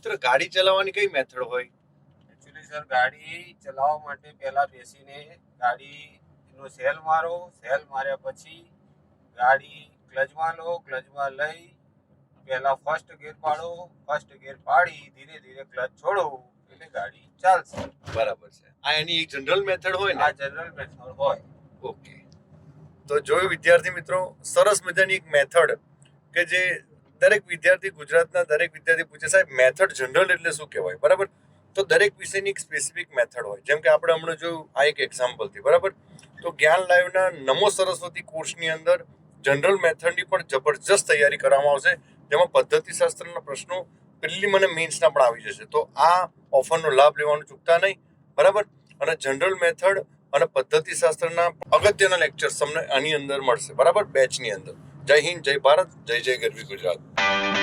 મિત્ર ગાડી ચલાવવાની કઈ મેથડ હોય? એકચ્યુઅલી સર ગાડી ચલાવવા માટે પહેલા બેસીને ગાડીનો સેલ મારો, સેલ માર્યા પછી ગાડી ક્લચમાં લો, ક્લચમાં લઈ પહેલા ફર્સ્ટ ગિયર પાડો, ફર્સ્ટ ગિયર પાડી ધીરે ધીરે ક્લચ છોડો એટલે ગાડી ચાલશે. બરાબર છે. આ એની એક જનરલ મેથડ હોય ને? આ જનરલ મેથડ હોય. ઓકે. તો જોયું વિદ્યાર્થી મિત્રો, સરસ મજાની એક મેથડ કે જે દરેક વિદ્યાર્થી, ગુજરાતના દરેક વિદ્યાર્થી પૂછે સાહેબ મેથડ જનરલ એટલે શું કહેવાય? બરાબર. તો દરેક વિષયની એક સ્પેસિફિક મેથડ હોય. જેમ કે આપણે હમણાં જોયું આ એક એક્ઝામ્પલથી, બરાબર. તો જ્ઞાન લાઈવના નમો સરસ્વતી કોર્સની અંદર જનરલ મેથડની પણ જબરજસ્ત તૈયારી કરવામાં આવશે, જેમાં પદ્ધતિશાસ્ત્રના પ્રશ્નો પ્રિલિમ અને મેન્સના પણ આવી જશે. તો આ ઓફરનો લાભ લેવાનું ચૂકતા નહીં, બરાબર. અને જનરલ મેથડ અને પદ્ધતિશાસ્ત્રના અગત્યના લેક્ચર્સ તમને આની અંદર મળશે, બરાબર, બેચની અંદર. જય હિન્દ, જય ભારત, જય જય ગરવી ગુજરાત.